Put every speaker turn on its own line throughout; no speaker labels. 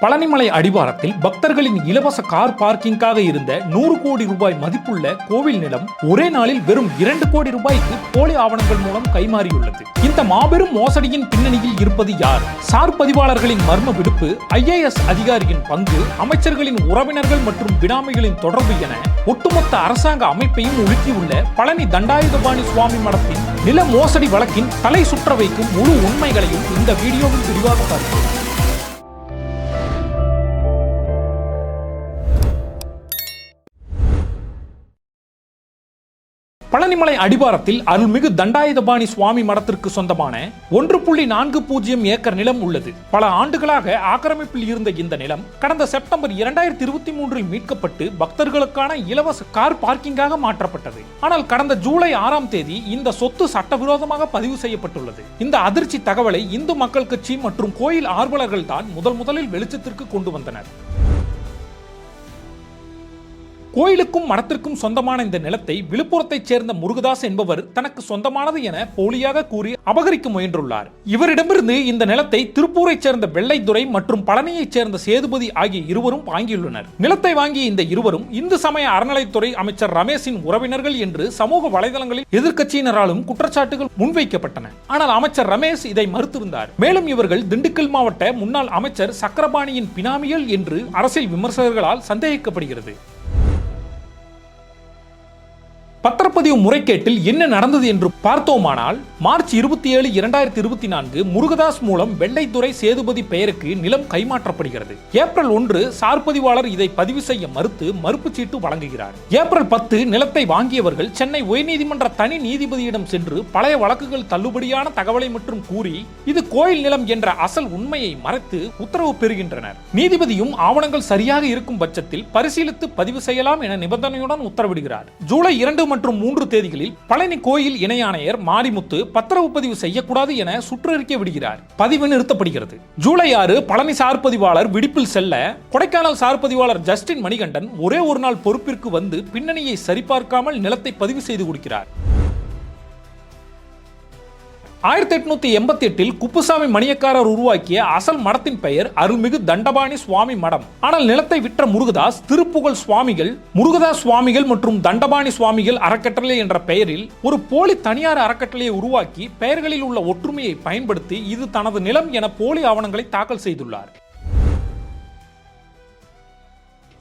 பழனிமலை அடிவாரத்தில் பக்தர்களின் இலவச கார் பார்க்கிங்காக இருந்த 100 கோடி ரூபாய் மதிப்புள்ள கோவில் நிலம் ஒரே நாளில் வெறும் 2 கோடி ரூபாய்க்கு போலி ஆவணங்கள் மூலம் கைமாறியுள்ளது. இந்த மாபெரும் மோசடியின் பின்னணியில் இருப்பது யார்? சார் பதிவாளர்களின் மர்ம விடுப்பு, IAS அதிகாரியின் பங்கு, அமைச்சர்களின் உறவினர்கள் மற்றும் பினாமிகளின் தொடர்பு என ஒட்டுமொத்த அரசாங்க அமைப்பையும் உலுக்கியுள்ள பழனி தண்டாயுதபாணி சுவாமி மடத்தின் நில மோசடி வழக்கின் தலை சுற்ற வைக்கும் முழு உண்மைகளையும் இந்த வீடியோவில் விரிவாக பார்க்கிறோம். பழனிமலை அடிவாரத்தில் அருள்மிகு தண்டாயுதபாணி சுவாமி மடத்திற்கு சொந்தமான 1.40 ஏக்கர் நிலம் உள்ளது. பல ஆண்டுகளாக ஆக்கிரமிப்பில் இருந்த இந்த நிலம் கடந்த செப்டம்பர் 2023 மீட்கப்பட்டு பக்தர்களுக்கான இலவச கார் பார்க்கிங்காக மாற்றப்பட்டது. ஆனால் கடந்த ஜூலை 6ஆம் தேதி இந்த சொத்து சட்டவிரோதமாக பதிவு செய்யப்பட்டுள்ளது. இந்த அதிர்ச்சி தகவலை இந்து மக்கள் கட்சி மற்றும் கோயில் ஆர்வலர்கள் தான் முதலில் வெளிச்சத்திற்கு கொண்டு வந்தனர். கோயிலுக்கும் மடத்திற்கும் சொந்தமான இந்த நிலத்தை விழுப்புரத்தைச் சேர்ந்த முருகதாஸ் என்பவர் தனக்கு சொந்தமானது என போலியாக கூறி அபகரிக்க முயன்றுள்ளார். இவரிடமிருந்து இந்த நிலத்தை திருப்பூரைச் சேர்ந்த வெள்ளைத்துறை மற்றும் பழனியைச் சேர்ந்த சேதுபதி ஆகிய இருவரும் வாங்கியுள்ளனர். நிலத்தை வாங்கிய இந்த இருவரும் இந்து சமய அறநிலைத்துறை அமைச்சர் ரமேஷின் உறவினர்கள் என்று சமூக வலைதளங்களில் எதிர்க்கட்சியினராலும் குற்றச்சாட்டுகள் முன்வைக்கப்பட்டன. ஆனால் அமைச்சர் ரமேஷ் இதை மறுத்திருந்தார். மேலும் இவர்கள் திண்டுக்கல் மாவட்ட முன்னாள் அமைச்சர் சக்கரபாணியின் பினாமிகள் என்று அரசியல் விமர்சகர்களால் சந்தேகிக்கப்படுகிறது. பத்திரப்பதிவு முறைகேட்டில் என்ன நடந்தது என்று பார்த்தோமானால், மார்ச் 27, 2024 முருகதாஸ் மூலம் வெள்ளைத்துறை சேதுபதி பெயருக்கு நிலம் கைமாற்றப்படுகிறது. ஏப்ரல் 1 சார் பதிவாளர் இதை பதிவு செய்ய மறுப்பு சீட்டு வழங்குகிறார். ஏப்ரல் 10 நிலத்தை வாங்கியவர்கள் சென்னை உயர்நீதிமன்ற தனி நீதிபதியிடம் சென்று பழைய வழக்குகள் தள்ளுபடியான தகவலை மற்றும் கூறி இது கோயில் நிலம் என்ற அசல் உண்மையை மறைத்து உத்தரவு பெறுகின்றனர். நீதிபதியும் ஆவணங்கள் சரியாக இருக்கும் பட்சத்தில் பரிசீலித்து பதிவு செய்யலாம் என நிபந்தனையுடன் உத்தரவிடுகிறார். ஜூலை 2 மற்றும் 3 தேதிகளில் பழனி கோயில் இணை ஆணையர் மாரிமுத்து பத்திரவு பதிவு செய்யக்கூடாது என சுற்றறிக்கை விடுகிறார். பதிவு நிறுத்தப்படுகிறது. ஜூலை 6 பழனி சார் பதிவாளர் விடுப்பில் செல்ல கொடைக்கானல் சார் பதிவாளர் ஜஸ்டின் மணிகண்டன் ஒரே ஒரு நாள் பொறுப்பிற்கு வந்து பின்னணியை சரிபார்க்காமல் நிலத்தை பதிவு செய்து கொடுக்கிறார். 1888 குப்புசாமி மணியக்காரர் உருவாக்கிய அசல் மடத்தின் பெயர் அருள்மிகு தண்டபாணி சுவாமி மடம். ஆனால் நிலத்தை விற்ற முருகதாஸ் திருப்புகழ் சுவாமிகள், முருகதாஸ் சுவாமிகள் மற்றும் தண்டபாணி சுவாமிகள் அறக்கட்டளை என்ற பெயரில் ஒரு போலி தனியார் அறக்கட்டளையை உருவாக்கி பெயர்களில் உள்ள ஒற்றுமையை பயன்படுத்தி இது தனது நிலம் என போலி ஆவணங்களை தாக்கல் செய்துள்ளார்.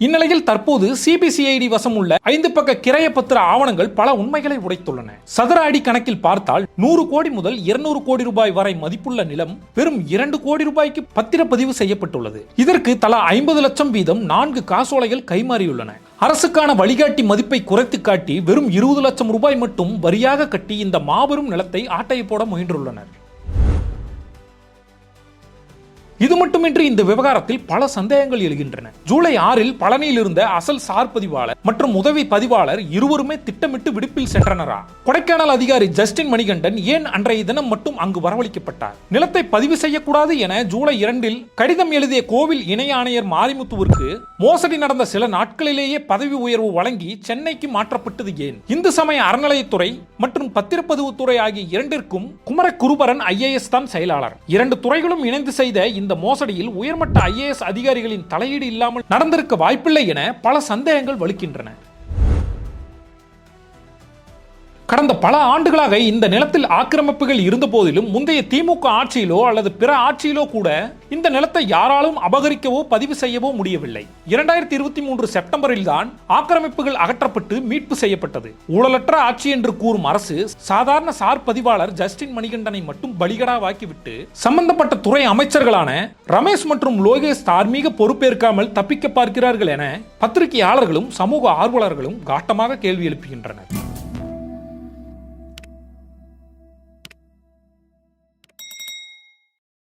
இந்நிலையில் தற்போது CBCID வசம் உள்ள 5 பக்க கிரைய பத்திர ஆவணங்கள் பல உண்மைகளை உடைத்துள்ளன. சதுர அடி கணக்கில் பார்த்தால் 100 கோடி முதல் 200 கோடி ரூபாய் வரை மதிப்புள்ள நிலம் வெறும் 2 கோடி ரூபாய்க்கு பத்திரப்பதிவு செய்யப்பட்டுள்ளது. இதற்கு தலா 50 லட்சம் வீதம் 4 காசோலைகள் கைமாறியுள்ளன. அரசுக்கான வழிகாட்டி மதிப்பை குறைத்து காட்டி வெறும் 20 லட்சம் ரூபாய் மட்டும் வரியாக கட்டி இந்த மாபெரும் நிலத்தை ஆட்டையை போட முயன்றுள்ளனர். இது மட்டுமின்றி இந்த விவகாரத்தில் பல சந்தேகங்கள் எழுகின்றன. ஜூலை 6 பழனியில் இருந்த அசல் சார் பதிவாளர் மற்றும் உதவி பதிவாளர் இருவருமே திட்டமிட்டு விடுப்பில் சென்றனரா? கொடைக்கானல் அதிகாரி ஜஸ்டின் மணிகண்டன் ஏன் அன்றைய தினம் மட்டும் அங்கு வரவழைக்கப்பட்டார்? நிலத்தை பதிவு செய்யக்கூடாது என ஜூலை 2 கடிதம் எழுதிய கோவில் இணை ஆணையர் மாரிமுத்துவிற்கு மோசடி நடந்த சில நாட்களிலேயே பதவி உயர்வு வழங்கி சென்னைக்கு மாற்றப்பட்டது ஏன்? இந்து சமய அறநிலையத்துறை மற்றும் பத்திரப்பதிவுத்துறை ஆகிய இரண்டிற்கும் குமரகுருபரன் IAS தான் செயலாளர். 2 துறைகளும் இணைந்து செய்த இந்த மோசடியில் உயர்மட்ட IAS அதிகாரிகளின் தலையீடு இல்லாமல் நடந்திருக்க வாய்ப்பில்லை என பல சந்தேகங்கள் வலுக்கின்றன. கடந்த பல ஆண்டுகளாக இந்த நிலத்தில் ஆக்கிரமிப்புகள் இருந்த போதிலும் முந்தைய திமுக ஆட்சியிலோ அல்லது பிற ஆட்சியிலோ கூட இந்த நிலத்தை யாராலும் அபகரிக்கவோ பதிவு செய்யவோ முடியவில்லை. 2023 செப்டம்பரில் தான் ஆக்கிரமிப்புகள் அகற்றப்பட்டு மீட்பு செய்யப்பட்டது. ஊழலற்ற ஆட்சி என்று கூறும் அரசு சாதாரண சார் பதிவாளர் ஜஸ்டின் மணிகண்டனை மட்டும் பலிகடாவாக்கிவிட்டு சம்பந்தப்பட்ட துறை அமைச்சர்களான ரமேஷ் மற்றும் லோகேஷ் தார்மீக பொறுப்பேற்காமல் தப்பிக்க பார்க்கிறார்கள் என பத்திரிகையாளர்களும் சமூக ஆர்வலர்களும் காட்டமாக கேள்வி எழுப்புகின்றனர்.